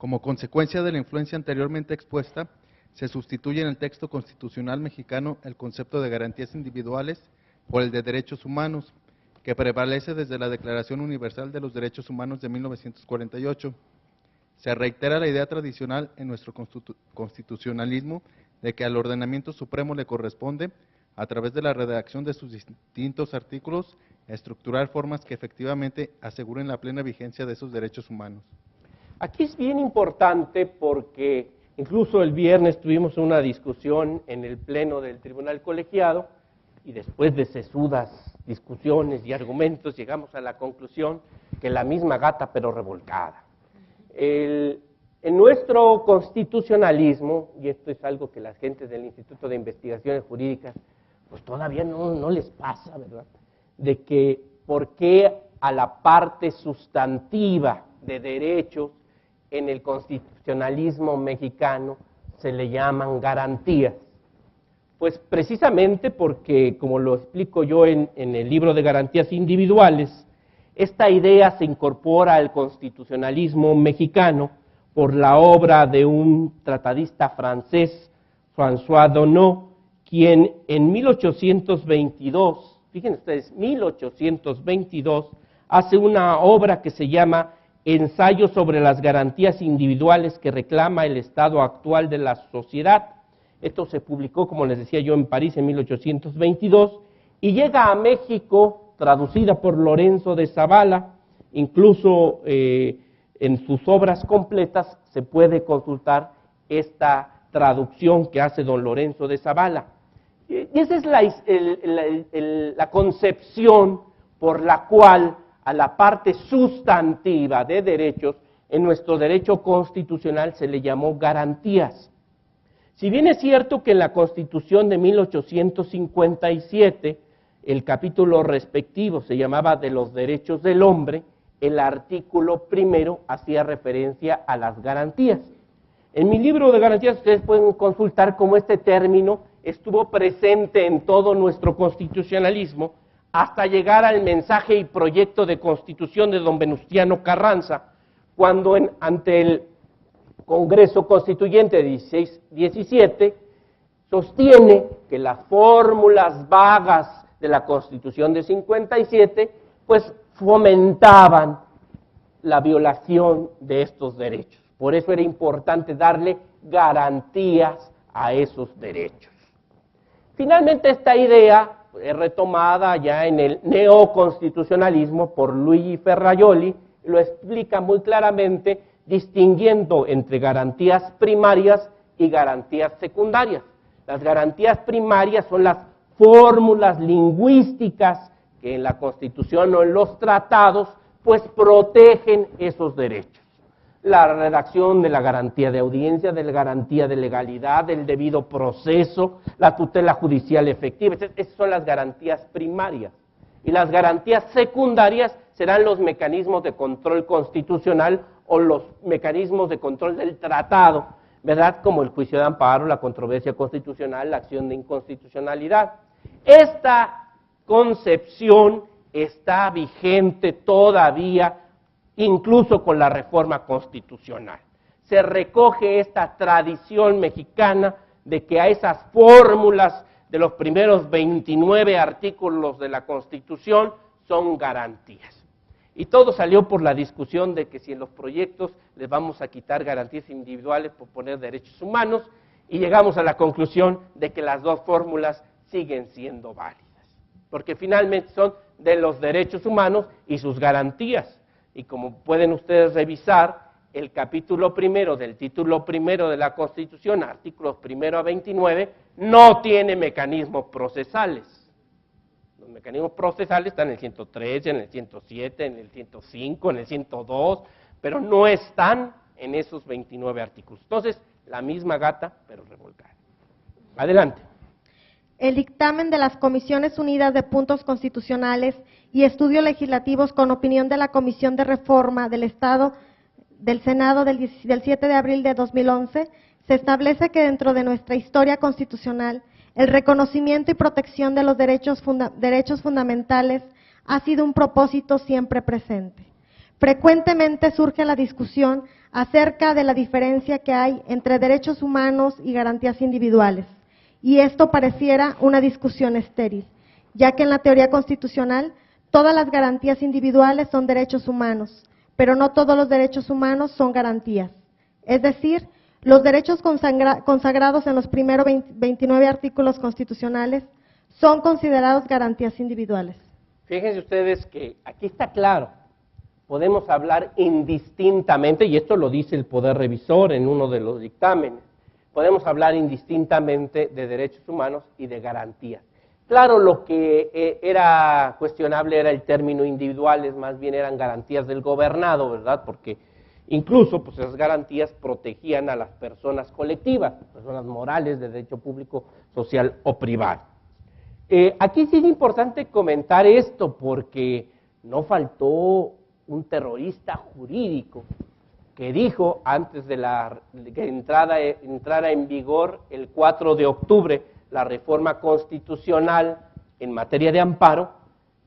Como consecuencia de la influencia anteriormente expuesta, se sustituye en el texto constitucional mexicano el concepto de garantías individuales por el de derechos humanos, que prevalece desde la Declaración Universal de los Derechos Humanos de 1948. Se reitera la idea tradicional en nuestro constitucionalismo de que al ordenamiento supremo le corresponde, a través de la redacción de sus distintos artículos, estructurar formas que efectivamente aseguren la plena vigencia de esos derechos humanos. Aquí es bien importante porque incluso el viernes tuvimos una discusión en el pleno del Tribunal Colegiado y después de sesudas discusiones y argumentos llegamos a la conclusión que la misma gata pero revolcada. En nuestro constitucionalismo, y esto es algo que las gentes del Instituto de Investigaciones Jurídicas pues todavía no les pasa, ¿verdad? De que por qué a la parte sustantiva de derechos en el constitucionalismo mexicano se le llaman garantías. Pues precisamente porque, como lo explico yo en el libro de Garantías Individuales, esta idea se incorpora al constitucionalismo mexicano por la obra de un tratadista francés, François Donneau, quien en 1822, fíjense ustedes, 1822, hace una obra que se llama Ensayo sobre las garantías individuales que reclama el estado actual de la sociedad. Esto se publicó, como les decía yo, en París en 1822 y llega a México traducida por Lorenzo de Zavala. Incluso en sus obras completas se puede consultar esta traducción que hace don Lorenzo de Zavala. Y esa es la concepción por la cual a la parte sustantiva de derechos en nuestro derecho constitucional se le llamó garantías. Si bien es cierto que en la Constitución de 1857 el capítulo respectivo se llamaba de los derechos del hombre, el artículo primero hacía referencia a las garantías. En mi libro de garantías ustedes pueden consultar cómo este término estuvo presente en todo nuestro constitucionalismo hasta llegar al mensaje y proyecto de constitución de don Venustiano Carranza, cuando ante el Congreso Constituyente de 16-17 sostiene que las fórmulas vagas de la Constitución de 57 pues fomentaban la violación de estos derechos. Por eso era importante darle garantías a esos derechos. Finalmente esta idea es retomada ya en el neoconstitucionalismo por Luigi Ferrajoli, lo explica muy claramente distinguiendo entre garantías primarias y garantías secundarias. Las garantías primarias son las fórmulas lingüísticas que en la Constitución o en los tratados pues protegen esos derechos. La redacción de la garantía de audiencia, de la garantía de legalidad, del debido proceso, la tutela judicial efectiva, esas son las garantías primarias. Y las garantías secundarias serán los mecanismos de control constitucional o los mecanismos de control del tratado, ¿verdad? Como el juicio de amparo, la controversia constitucional, la acción de inconstitucionalidad. Esta concepción está vigente todavía, incluso con la reforma constitucional. Se recoge esta tradición mexicana de que a esas fórmulas de los primeros 29 artículos de la Constitución son garantías. Y todo salió por la discusión de que si en los proyectos les vamos a quitar garantías individuales por poner derechos humanos, y llegamos a la conclusión de que las dos fórmulas siguen siendo válidas, porque finalmente son de los derechos humanos y sus garantías. Y como pueden ustedes revisar, el capítulo primero del título primero de la Constitución, artículos 1 a 29, no tiene mecanismos procesales. Los mecanismos procesales están en el 113, en el 107, en el 105, en el 102, pero no están en esos 29 artículos. Entonces, la misma gata, pero revolcada. Adelante. El dictamen de las Comisiones Unidas de Puntos Constitucionales y Estudios Legislativos con opinión de la Comisión de Reforma del Estado del Senado del 7 de abril de 2011, se establece que dentro de nuestra historia constitucional, el reconocimiento y protección de los derechos fundamentales ha sido un propósito siempre presente. Frecuentemente surge la discusión acerca de la diferencia que hay entre derechos humanos y garantías individuales. Y esto pareciera una discusión estéril, ya que en la teoría constitucional todas las garantías individuales son derechos humanos, pero no todos los derechos humanos son garantías. Es decir, los derechos consagrados en los primeros 29 artículos constitucionales son considerados garantías individuales. Fíjense ustedes que aquí está claro, podemos hablar indistintamente, y esto lo dice el Poder Revisor en uno de los dictámenes, podemos hablar indistintamente de derechos humanos y de garantías. Claro, lo que era cuestionable era el término individuales, más bien eran garantías del gobernado, ¿verdad? Porque incluso pues esas garantías protegían a las personas colectivas, personas morales de derecho público, social o privado. Aquí sí es importante comentar esto porque no faltó un terrorista jurídico que dijo antes de que entrara en vigor el 4 de octubre la reforma constitucional en materia de amparo,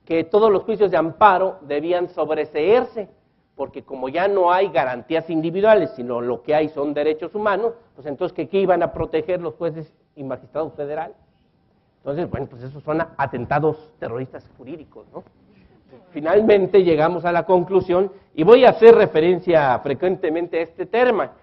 que todos los juicios de amparo debían sobreseerse, porque como ya no hay garantías individuales, sino lo que hay son derechos humanos, pues entonces ¿qué iban a proteger los jueces y magistrados federales? Entonces, bueno, pues esos son atentados terroristas jurídicos, ¿no? Finalmente llegamos a la conclusión, y voy a hacer referencia frecuentemente a este tema,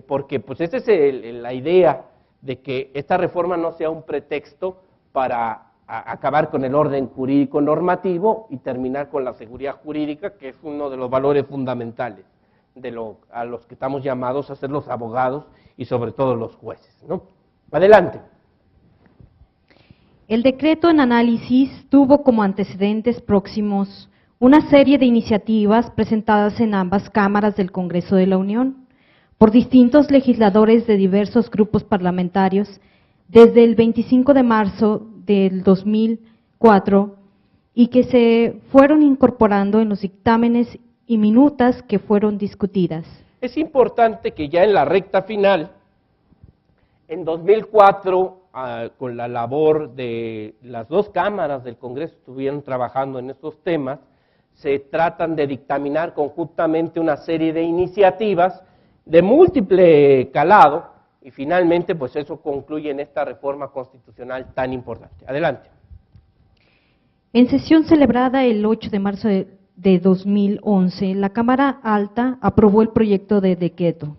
porque pues esa es la idea de que esta reforma no sea un pretexto para acabar con el orden jurídico normativo y terminar con la seguridad jurídica, que es uno de los valores fundamentales a los que estamos llamados a ser los abogados y sobre todo los jueces, ¿no? Adelante. El decreto en análisis tuvo como antecedentes próximos una serie de iniciativas presentadas en ambas cámaras del Congreso de la Unión por distintos legisladores de diversos grupos parlamentarios desde el 25 de marzo del 2004 y que se fueron incorporando en los dictámenes y minutas que fueron discutidas. Es importante que ya en la recta final, en 2004, con la labor de las dos cámaras del Congreso, estuvieron trabajando en estos temas, se tratan de dictaminar conjuntamente una serie de iniciativas de múltiple calado, y finalmente pues eso concluye en esta reforma constitucional tan importante. Adelante. En sesión celebrada el 8 de marzo de 2011, la Cámara Alta aprobó el proyecto de decreto.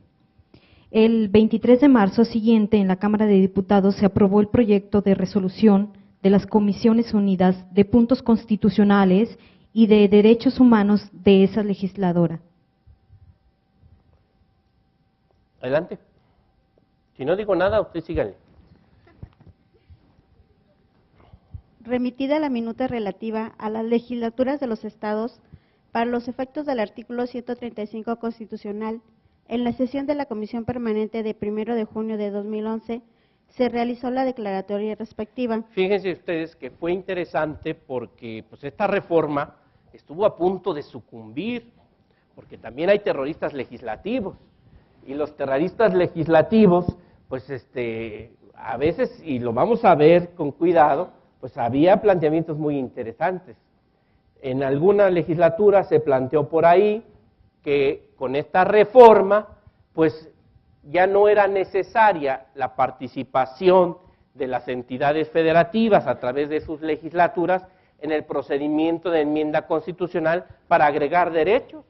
El 23 de marzo siguiente, en la Cámara de Diputados, se aprobó el proyecto de resolución de las Comisiones Unidas de Puntos Constitucionales y de Derechos Humanos de esa legisladora. Adelante. Si no digo nada, usted sígale. Remitida la minuta relativa a las legislaturas de los estados para los efectos del artículo 135 constitucional, en la sesión de la Comisión Permanente de 1 de junio de 2011, se realizó la declaratoria respectiva. Fíjense ustedes que fue interesante porque pues esta reforma estuvo a punto de sucumbir, porque también hay terroristas legislativos, y los terroristas legislativos, pues a veces, y lo vamos a ver con cuidado, pues había planteamientos muy interesantes. En alguna legislatura se planteó por ahí que con esta reforma, pues ya no era necesaria la participación de las entidades federativas a través de sus legislaturas en el procedimiento de enmienda constitucional para agregar derechos,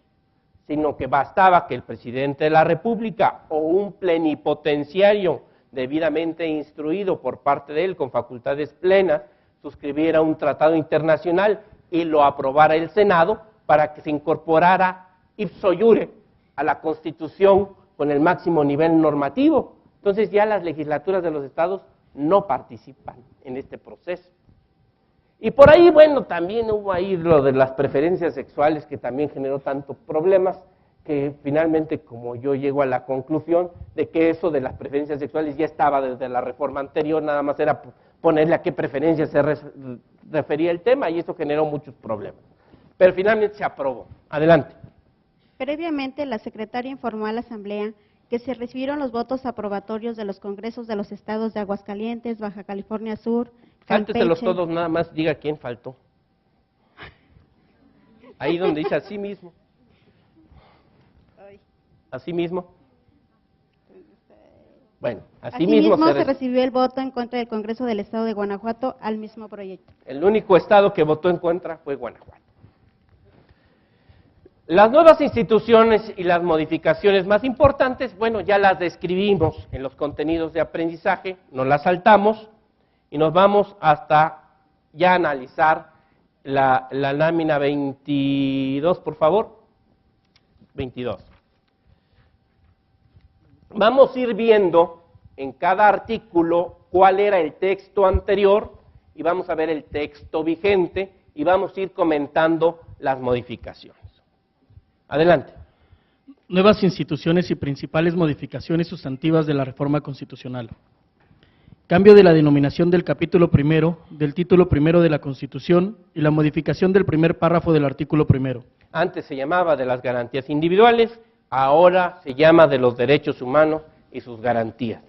sino que bastaba que el presidente de la República o un plenipotenciario debidamente instruido por parte de él con facultades plenas suscribiera un tratado internacional y lo aprobara el Senado para que se incorporara ipso iure a la Constitución con el máximo nivel normativo. Entonces ya las legislaturas de los estados no participan en este proceso. Y por ahí, bueno, también hubo ahí lo de las preferencias sexuales que también generó tantos problemas que finalmente, como yo llego a la conclusión de que eso de las preferencias sexuales ya estaba desde la reforma anterior, nada más era ponerle a qué preferencia se refería el tema y eso generó muchos problemas. Pero finalmente se aprobó. Adelante. Previamente, la secretaria informó a la Asamblea que se recibieron los votos aprobatorios de los congresos de los estados de Aguascalientes, Baja California Sur, Antes de los Campeche. todos, nada más diga quién faltó. Ahí donde dice así mismo. Asimismo. Bueno, asimismo se recibió el voto en contra del Congreso del Estado de Guanajuato al mismo proyecto. El único estado que votó en contra fue Guanajuato. Las nuevas instituciones y las modificaciones más importantes, bueno, ya las describimos en los contenidos de aprendizaje, nos las saltamos y nos vamos hasta ya analizar la lámina 22, por favor. 22. Vamos a ir viendo en cada artículo cuál era el texto anterior y vamos a ver el texto vigente y vamos a ir comentando las modificaciones. Adelante. Nuevas instituciones y principales modificaciones sustantivas de la reforma constitucional. Cambio de la denominación del capítulo primero, del título primero de la Constitución y la modificación del primer párrafo del artículo primero. Antes se llamaba de las garantías individuales, ahora se llama de los derechos humanos y sus garantías.